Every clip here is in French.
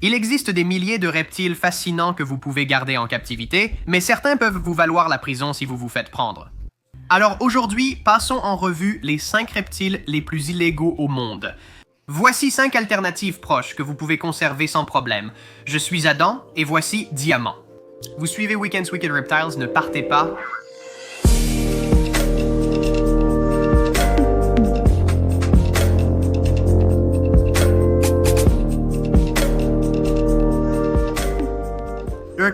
Il existe des milliers de reptiles fascinants que vous pouvez garder en captivité, mais certains peuvent vous valoir la prison si vous vous faites prendre. Alors aujourd'hui, passons en revue les 5 reptiles les plus illégaux au monde. Voici 5 alternatives proches que vous pouvez conserver sans problème. Je suis Adam et voici Diamant. Vous suivez Weekend's Wicked Reptiles, ne partez pas.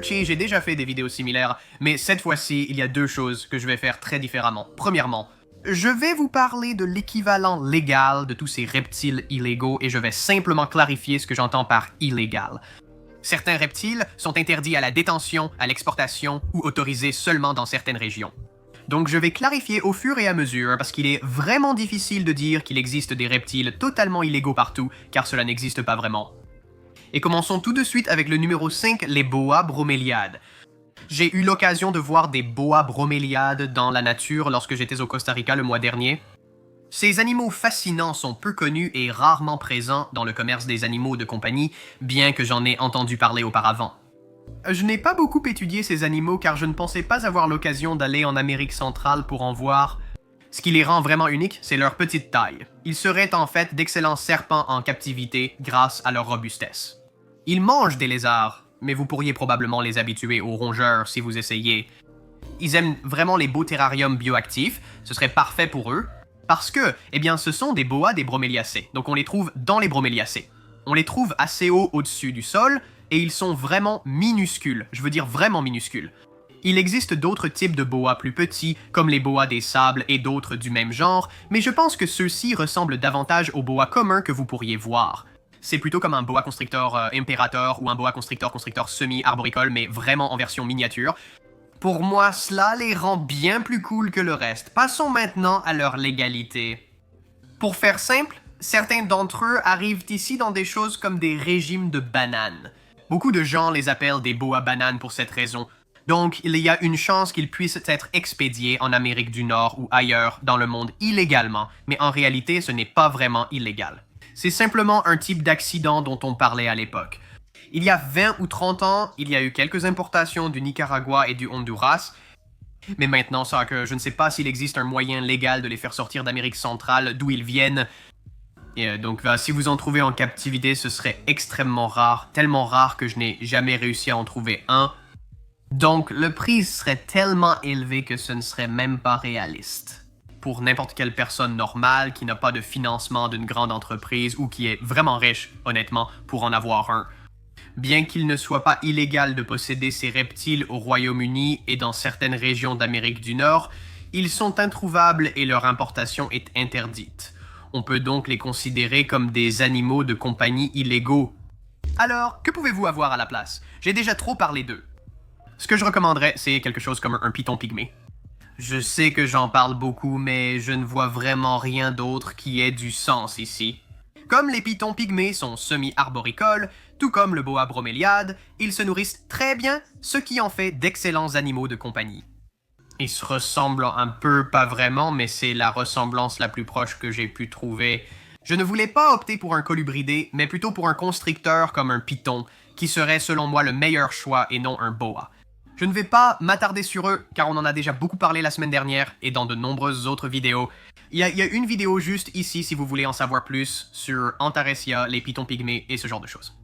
J'ai déjà fait des vidéos similaires, mais cette fois-ci, il y a 2 choses que je vais faire très différemment. Premièrement, je vais vous parler de l'équivalent légal de tous ces reptiles illégaux et je vais simplement clarifier ce que j'entends par illégal. Certains reptiles sont interdits à la détention, à l'exportation ou autorisés seulement dans certaines régions. Donc je vais clarifier au fur et à mesure parce qu'il est vraiment difficile de dire qu'il existe des reptiles totalement illégaux partout, car cela n'existe pas vraiment. Et commençons tout de suite avec le numéro 5, les boas broméliades. J'ai eu l'occasion de voir des boas broméliades dans la nature lorsque j'étais au Costa Rica le mois dernier. Ces animaux fascinants sont peu connus et rarement présents dans le commerce des animaux de compagnie, bien que j'en ai entendu parler auparavant. Je n'ai pas beaucoup étudié ces animaux car je ne pensais pas avoir l'occasion d'aller en Amérique centrale pour en voir. Ce qui les rend vraiment uniques, c'est leur petite taille. Ils seraient en fait d'excellents serpents en captivité grâce à leur robustesse. Ils mangent des lézards, mais vous pourriez probablement les habituer aux rongeurs si vous essayez. Ils aiment vraiment les beaux terrariums bioactifs, ce serait parfait pour eux, parce que, ce sont des boas des broméliacées, donc on les trouve dans les broméliacées. On les trouve assez haut au-dessus du sol, et ils sont vraiment minuscules, je veux dire vraiment minuscules. Il existe d'autres types de boas plus petits, comme les boas des sables et d'autres du même genre, mais je pense que ceux-ci ressemblent davantage aux boas communs que vous pourriez voir. C'est plutôt comme un boa constrictor imperator ou un boa constrictor semi-arboricole, mais vraiment en version miniature. Pour moi, cela les rend bien plus cool que le reste. Passons maintenant à leur légalité. Pour faire simple, certains d'entre eux arrivent ici dans des choses comme des régimes de bananes. Beaucoup de gens les appellent des boas bananes pour cette raison. Donc, il y a une chance qu'ils puissent être expédiés en Amérique du Nord ou ailleurs dans le monde illégalement, mais en réalité, ce n'est pas vraiment illégal. C'est simplement un type d'accident dont on parlait à l'époque. Il y a 20 ou 30 ans, il y a eu quelques importations du Nicaragua et du Honduras, mais maintenant, je ne sais pas s'il existe un moyen légal de les faire sortir d'Amérique centrale, d'où ils viennent. Et donc, si vous en trouvez en captivité, ce serait extrêmement rare, tellement rare que je n'ai jamais réussi à en trouver un. Donc, le prix serait tellement élevé que ce ne serait même pas réaliste. Pour n'importe quelle personne normale qui n'a pas de financement d'une grande entreprise ou qui est vraiment riche, honnêtement, pour en avoir un. Bien qu'il ne soit pas illégal de posséder ces reptiles au Royaume-Uni et dans certaines régions d'Amérique du Nord, ils sont introuvables et leur importation est interdite. On peut donc les considérer comme des animaux de compagnie illégaux. Alors, que pouvez-vous avoir à la place? J'ai déjà trop parlé d'eux. Ce que je recommanderais, c'est quelque chose comme un python pygmée. Je sais que j'en parle beaucoup, mais je ne vois vraiment rien d'autre qui ait du sens ici. Comme les pythons pygmées sont semi-arboricoles, tout comme le boa broméliade, ils se nourrissent très bien, ce qui en fait d'excellents animaux de compagnie. Ils se ressemblent un peu, pas vraiment, mais c'est la ressemblance la plus proche que j'ai pu trouver. Je ne voulais pas opter pour un colubridé, mais plutôt pour un constricteur comme un python, qui serait selon moi le meilleur choix et non un boa. Je ne vais pas m'attarder sur eux, car on en a déjà beaucoup parlé la semaine dernière et dans de nombreuses autres vidéos. Il y a une vidéo juste ici si vous voulez en savoir plus sur Antaresia, les pythons pygmées et ce genre de choses.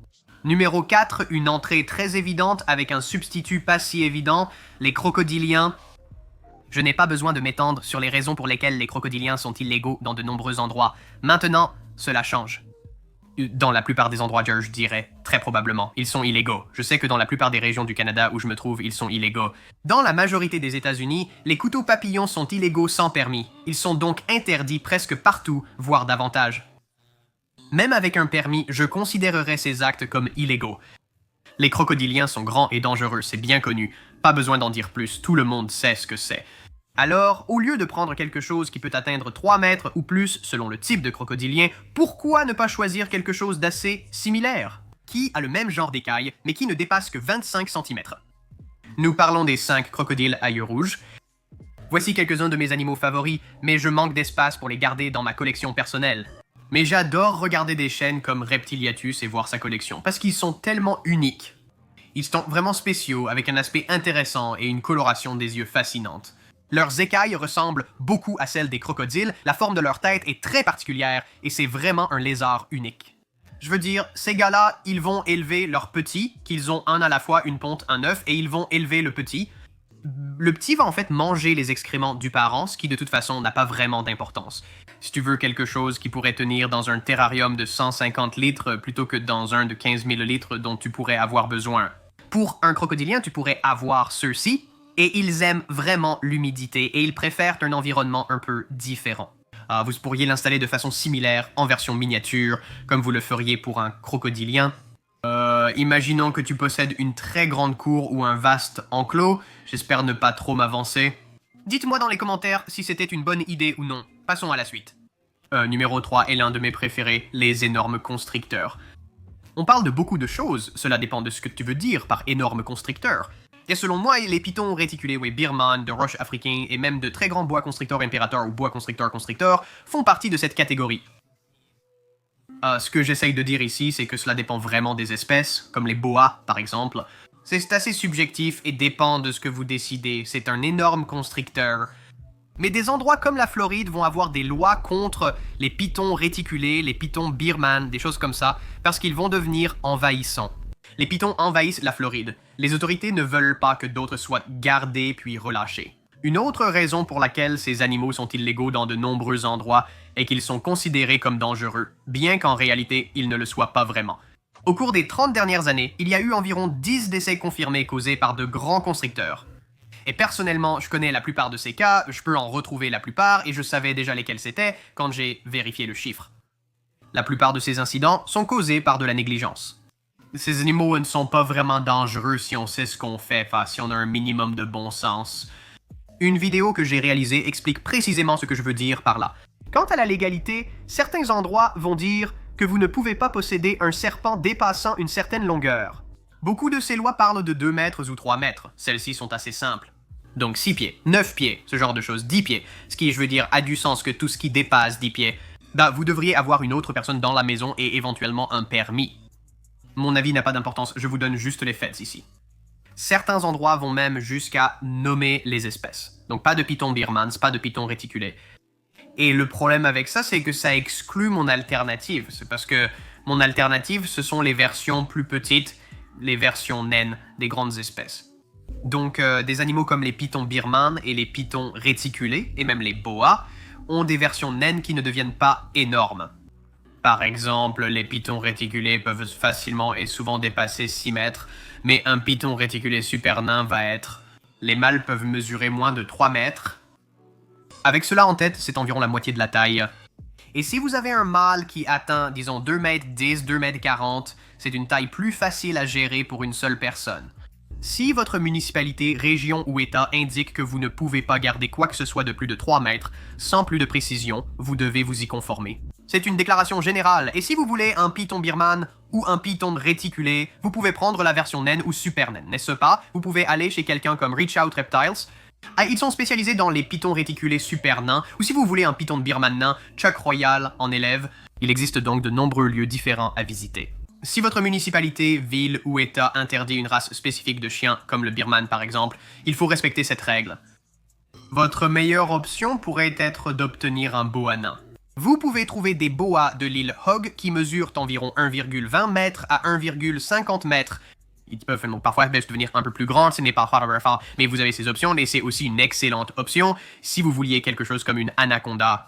Numéro 4, une entrée très évidente avec un substitut pas si évident, les crocodiliens. Je n'ai pas besoin de m'étendre sur les raisons pour lesquelles les crocodiliens sont illégaux dans de nombreux endroits. Maintenant, cela change. Dans la plupart des endroits, je dirais, très probablement, ils sont illégaux. Je sais que dans la plupart des régions du Canada où je me trouve, ils sont illégaux. Dans la majorité des États-Unis, les couteaux papillons sont illégaux sans permis. Ils sont donc interdits presque partout, voire davantage. Même avec un permis, je considérerais ces actes comme illégaux. Les crocodiliens sont grands et dangereux, c'est bien connu. Pas besoin d'en dire plus, tout le monde sait ce que c'est. Alors, au lieu de prendre quelque chose qui peut atteindre 3 mètres ou plus selon le type de crocodilien, pourquoi ne pas choisir quelque chose d'assez similaire, qui a le même genre d'écailles, mais qui ne dépasse que 25 cm? Nous parlons des 5 crocodiles à yeux rouges. Voici quelques-uns de mes animaux favoris, mais je manque d'espace pour les garder dans ma collection personnelle. Mais j'adore regarder des chaînes comme Reptiliatus et voir sa collection, parce qu'ils sont tellement uniques. Ils sont vraiment spéciaux, avec un aspect intéressant et une coloration des yeux fascinante. Leurs écailles ressemblent beaucoup à celles des crocodiles, la forme de leur tête est très particulière et c'est vraiment un lézard unique. Je veux dire, ces gars-là, ils vont élever leurs petits, qu'ils ont un à la fois, une ponte, un œuf, et ils vont élever le petit. Le petit va en fait manger les excréments du parent, ce qui de toute façon n'a pas vraiment d'importance. Si tu veux quelque chose qui pourrait tenir dans un terrarium de 150 litres plutôt que dans un de 15 000 litres dont tu pourrais avoir besoin. Pour un crocodilien, tu pourrais avoir ceux-ci, et ils aiment vraiment l'humidité et ils préfèrent un environnement un peu différent. Vous pourriez l'installer de façon similaire en version miniature, comme vous le feriez pour un crocodilien. Imaginons que tu possèdes une très grande cour ou un vaste enclos. J'espère ne pas trop m'avancer. Dites-moi dans les commentaires si c'était une bonne idée ou non. Passons à la suite. Numéro 3 est l'un de mes préférés, les énormes constricteurs. On parle de beaucoup de choses, cela dépend de ce que tu veux dire par énorme constricteur. Et selon moi, les pitons réticulés birman, de roche africain et même de très grands bois constricteurs impérateurs ou bois constricteurs font partie de cette catégorie. Ce que j'essaye de dire ici, c'est que cela dépend vraiment des espèces, comme les boas par exemple. C'est assez subjectif et dépend de ce que vous décidez, c'est un énorme constricteur. Mais des endroits comme la Floride vont avoir des lois contre les pitons réticulés, les pitons birman, des choses comme ça, parce qu'ils vont devenir envahissants. Les pitons envahissent la Floride. Les autorités ne veulent pas que d'autres soient gardés puis relâchés. Une autre raison pour laquelle ces animaux sont illégaux dans de nombreux endroits est qu'ils sont considérés comme dangereux, bien qu'en réalité ils ne le soient pas vraiment. Au cours des 30 dernières années, il y a eu environ 10 décès confirmés causés par de grands constricteurs. Et personnellement, je connais la plupart de ces cas, je peux en retrouver la plupart et je savais déjà lesquels c'était quand j'ai vérifié le chiffre. La plupart de ces incidents sont causés par de la négligence. Ces animaux ne sont pas vraiment dangereux si on sait ce qu'on fait, si on a un minimum de bon sens. Une vidéo que j'ai réalisée explique précisément ce que je veux dire par là. Quant à la légalité, certains endroits vont dire que vous ne pouvez pas posséder un serpent dépassant une certaine longueur. Beaucoup de ces lois parlent de 2 mètres ou 3 mètres, celles-ci sont assez simples. Donc 6 pieds, 9 pieds, ce genre de choses, 10 pieds, ce qui, je veux dire, a du sens que tout ce qui dépasse 10 pieds, vous devriez avoir une autre personne dans la maison et éventuellement un permis. Mon avis n'a pas d'importance, je vous donne juste les faits ici. Certains endroits vont même jusqu'à nommer les espèces. Donc pas de python birmans, pas de python réticulé. Et le problème avec ça, c'est que ça exclut mon alternative. C'est parce que mon alternative, ce sont les versions plus petites, les versions naines des grandes espèces. Donc des animaux comme les pythons birmans et les pythons réticulés, et même les boas, ont des versions naines qui ne deviennent pas énormes. Par exemple, les pythons réticulés peuvent facilement et souvent dépasser 6 mètres, mais un python réticulé super nain va être... Les mâles peuvent mesurer moins de 3 mètres. Avec cela en tête, c'est environ la moitié de la taille. Et si vous avez un mâle qui atteint, disons, 2 mètres 10, 2 mètres 40, c'est une taille plus facile à gérer pour une seule personne. Si votre municipalité, région ou État indique que vous ne pouvez pas garder quoi que ce soit de plus de 3 mètres, sans plus de précision, vous devez vous y conformer. C'est une déclaration générale, et si vous voulez un python birman ou un python réticulé, vous pouvez prendre la version naine ou super naine, n'est-ce pas? Vous pouvez aller chez quelqu'un comme Reach Out Reptiles. Ils sont spécialisés dans les pythons réticulés super nains, ou si vous voulez un python birman nain, Chuck Royal en élève. Il existe donc de nombreux lieux différents à visiter. Si votre municipalité, ville ou État interdit une race spécifique de chien, comme le birman par exemple, il faut respecter cette règle. Votre meilleure option pourrait être d'obtenir un boa nain. Vous pouvez trouver des boas de l'île Hog qui mesurent environ 1,20 mètres à 1,50 mètres. Ils peuvent parfois devenir un peu plus grands, ce n'est pas fort, mais vous avez ces options et c'est aussi une excellente option si vous vouliez quelque chose comme une anaconda.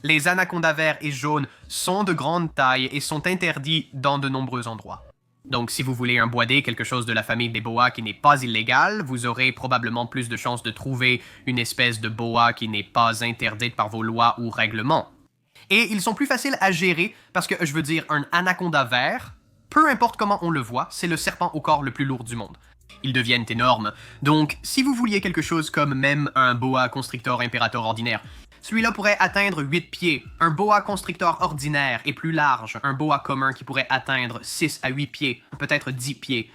Les anacondas verts et jaunes sont de grande taille et sont interdits dans de nombreux endroits. Donc si vous voulez un boisé, quelque chose de la famille des boas qui n'est pas illégal, vous aurez probablement plus de chances de trouver une espèce de boa qui n'est pas interdite par vos lois ou règlements. Et ils sont plus faciles à gérer parce que, je veux dire, un anaconda vert, peu importe comment on le voit, c'est le serpent au corps le plus lourd du monde. Ils deviennent énormes. Donc, si vous vouliez quelque chose comme même un boa constrictor imperator ordinaire, celui-là pourrait atteindre 8 pieds. Un boa constrictor ordinaire est plus large, un boa commun qui pourrait atteindre 6 à 8 pieds, peut-être 10 pieds.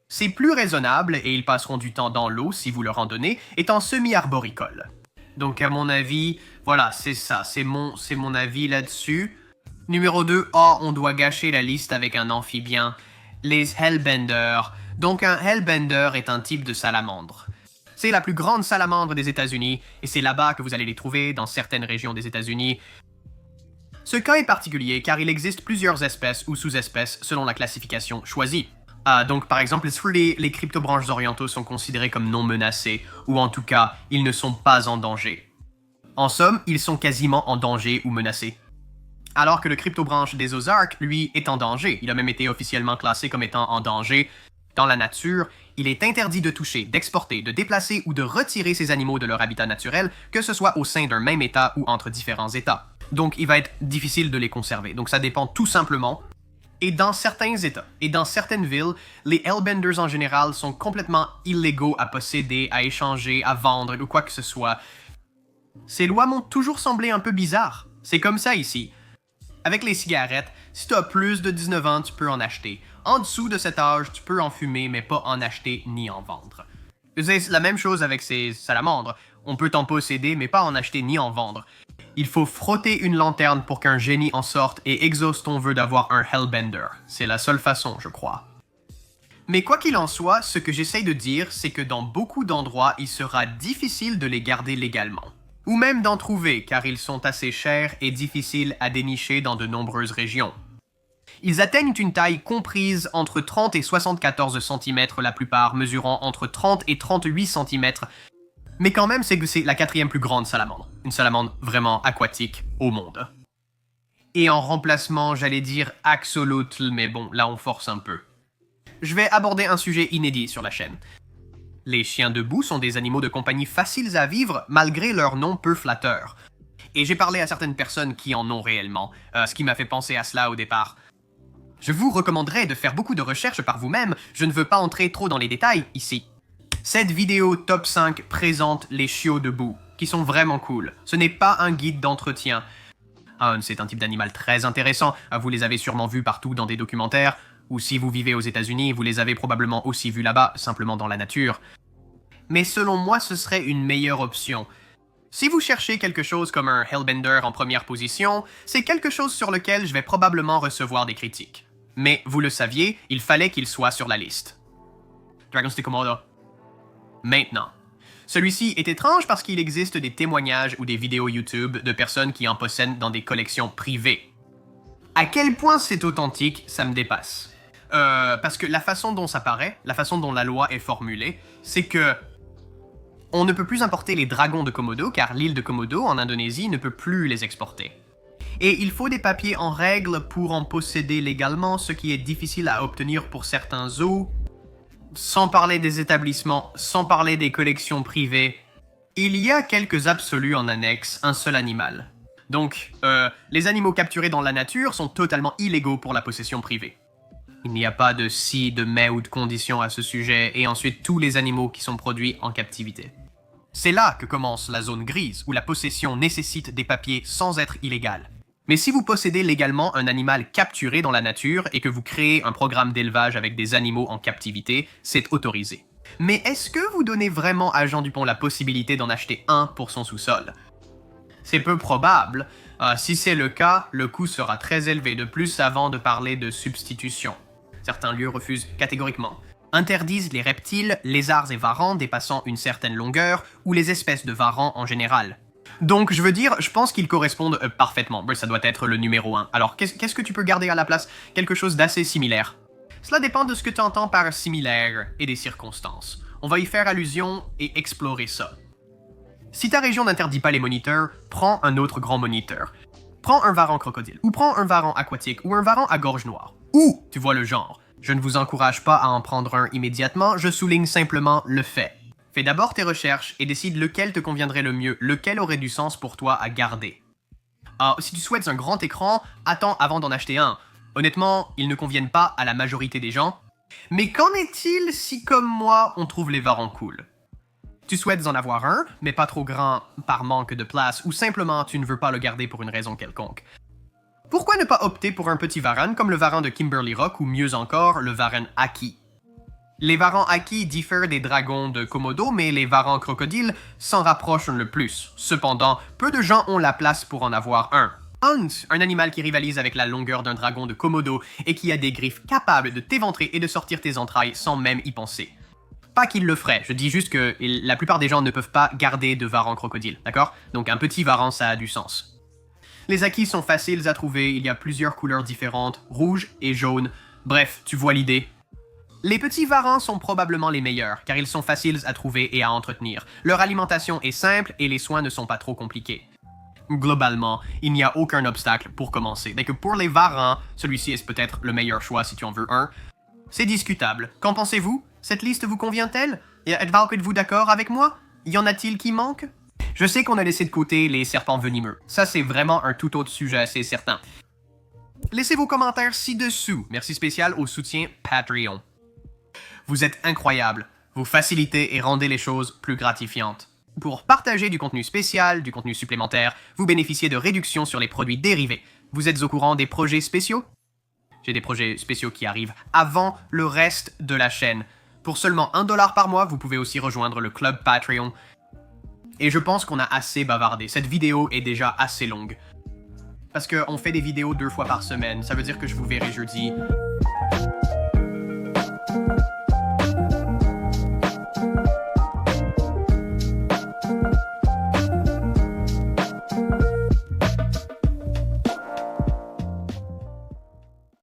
C'est plus raisonnable et ils passeront du temps dans l'eau si vous leur en donnez, étant semi-arboricoles. Donc à mon avis, voilà, c'est ça, c'est mon avis là-dessus. Numéro 2, oh, on doit gâcher la liste avec un amphibien. Les Hellbenders. Donc un Hellbender est un type de salamandre. C'est la plus grande salamandre des États-Unis, et c'est là-bas que vous allez les trouver, dans certaines régions des États-Unis. Ce cas est particulier car il existe plusieurs espèces ou sous-espèces selon la classification choisie. Donc par exemple, les cryptobranches orientaux sont considérés comme non menacés, ou en tout cas, ils ne sont pas en danger. En somme, ils sont quasiment en danger ou menacés. Alors que le cryptobranche des Ozarks, lui, est en danger. Il a même été officiellement classé comme étant en danger. Dans la nature, il est interdit de toucher, d'exporter, de déplacer ou de retirer ces animaux de leur habitat naturel, que ce soit au sein d'un même état ou entre différents états. Donc il va être difficile de les conserver. Donc ça dépend tout simplement. Et dans certains états et dans certaines villes, les Hellbenders en général sont complètement illégaux à posséder, à échanger, à vendre ou quoi que ce soit. Ces lois m'ont toujours semblé un peu bizarres. C'est comme ça ici. Avec les cigarettes, si tu as plus de 19 ans, tu peux en acheter. En dessous de cet âge, tu peux en fumer, mais pas en acheter ni en vendre. C'est la même chose avec ces salamandres. On peut t'en posséder, mais pas en acheter ni en vendre. Il faut frotter une lanterne pour qu'un génie en sorte et exauce ton vœu d'avoir un Hellbender. C'est la seule façon, je crois. Mais quoi qu'il en soit, ce que j'essaye de dire, c'est que dans beaucoup d'endroits, il sera difficile de les garder légalement. Ou même d'en trouver, car ils sont assez chers et difficiles à dénicher dans de nombreuses régions. Ils atteignent une taille comprise entre 30 et 74 cm la plupart, mesurant entre 30 et 38 cm. Mais quand même, c'est la quatrième plus grande salamandre. Une salamandre vraiment aquatique au monde. Et en remplacement, j'allais dire axolotl, mais bon, là on force un peu. Je vais aborder un sujet inédit sur la chaîne. Les chiens de boue sont des animaux de compagnie faciles à vivre malgré leur nom peu flatteur. Et j'ai parlé à certaines personnes qui en ont réellement, ce qui m'a fait penser à cela au départ. Je vous recommanderais de faire beaucoup de recherches par vous-même, je ne veux pas entrer trop dans les détails ici. Cette vidéo top 5 présente les chiots de boue, qui sont vraiment cool. Ce n'est pas un guide d'entretien. C'est un type d'animal très intéressant, vous les avez sûrement vus partout dans des documentaires, ou si vous vivez aux États-Unis, vous les avez probablement aussi vus là-bas, simplement dans la nature. Mais selon moi, ce serait une meilleure option. Si vous cherchez quelque chose comme un Hellbender en première position, c'est quelque chose sur lequel je vais probablement recevoir des critiques. Mais vous le saviez, il fallait qu'il soit sur la liste. Dragon's Komodo. Maintenant. Celui-ci est étrange parce qu'il existe des témoignages ou des vidéos YouTube de personnes qui en possèdent dans des collections privées. À quel point c'est authentique, ça me dépasse. Parce que la façon dont ça paraît, la façon dont la loi est formulée, c'est que on ne peut plus importer les dragons de Komodo car l'île de Komodo en Indonésie ne peut plus les exporter. Et il faut des papiers en règle pour en posséder légalement, ce qui est difficile à obtenir pour certains zoos. Sans parler des établissements, sans parler des collections privées, il y a quelques absolus en annexe, un seul animal. Donc, les animaux capturés dans la nature sont totalement illégaux pour la possession privée. Il n'y a pas de si, de mais ou de conditions à ce sujet, et ensuite tous les animaux qui sont produits en captivité. C'est là que commence la zone grise, où la possession nécessite des papiers sans être illégale. Mais si vous possédez légalement un animal capturé dans la nature et que vous créez un programme d'élevage avec des animaux en captivité, c'est autorisé. Mais est-ce que vous donnez vraiment à Jean Dupont la possibilité d'en acheter un pour son sous-sol? C'est peu probable. Si c'est le cas, le coût sera très élevé. De plus, avant de parler de substitution. Certains lieux refusent catégoriquement. Interdisent les reptiles, lézards et varans dépassant une certaine longueur, ou les espèces de varans en général. Donc, je veux dire, je pense qu'ils correspondent parfaitement. Ça doit être le numéro 1. Alors, qu'est-ce que tu peux garder à la place? Quelque chose d'assez similaire. Cela dépend de ce que tu entends par similaire et des circonstances. On va y faire allusion et explorer ça. Si ta région n'interdit pas les moniteurs, prends un autre grand moniteur. Prends un varan crocodile, ou prends un varan aquatique, ou un varan à gorge noire. Ou, tu vois le genre. Je ne vous encourage pas à en prendre un immédiatement, je souligne simplement le fait. Fais d'abord tes recherches et décide lequel te conviendrait le mieux, lequel aurait du sens pour toi à garder. Si tu souhaites un grand écran, attends avant d'en acheter un. Honnêtement, ils ne conviennent pas à la majorité des gens. Mais qu'en est-il si, comme moi, on trouve les varans cool? Tu souhaites en avoir un, mais pas trop grand par manque de place, ou simplement tu ne veux pas le garder pour une raison quelconque. Pourquoi ne pas opter pour un petit varan comme le varan de Kimberley Rock ou mieux encore, le varan Aki? Les varans Aki diffèrent des dragons de Komodo, mais les varans crocodiles s'en rapprochent le plus. Cependant, peu de gens ont la place pour en avoir un. Hunt, un animal qui rivalise avec la longueur d'un dragon de Komodo et qui a des griffes capables de t'éventrer et de sortir tes entrailles sans même y penser. Pas qu'il le ferait, je dis juste que la plupart des gens ne peuvent pas garder de varan crocodile, d'accord? Donc un petit varan, ça a du sens. Les acquis sont faciles à trouver, il y a plusieurs couleurs différentes, rouge et jaune. Bref, tu vois l'idée. Les petits varans sont probablement les meilleurs, car ils sont faciles à trouver et à entretenir. Leur alimentation est simple et les soins ne sont pas trop compliqués. Globalement, il n'y a aucun obstacle pour commencer. Dès que pour les varans, celui-ci est peut-être le meilleur choix si tu en veux un. C'est discutable. Qu'en pensez-vous? Cette liste vous convient-elle? Êtes-vous d'accord avec moi? Y en a-t-il qui manquent? Je sais qu'on a laissé de côté les serpents venimeux. Ça, c'est vraiment un tout autre sujet, c'est certain. Laissez vos commentaires ci-dessous. Merci spécial au soutien Patreon. Vous êtes incroyables. Vous facilitez et rendez les choses plus gratifiantes. Pour partager du contenu spécial, du contenu supplémentaire, vous bénéficiez de réductions sur les produits dérivés. Vous êtes au courant des projets spéciaux? J'ai des projets spéciaux qui arrivent avant le reste de la chaîne. Pour seulement $1 par mois, vous pouvez aussi rejoindre le club Patreon. Et je pense qu'on a assez bavardé. Cette vidéo est déjà assez longue. Parce qu'on fait des vidéos 2 fois par semaine. Ça veut dire que je vous verrai jeudi.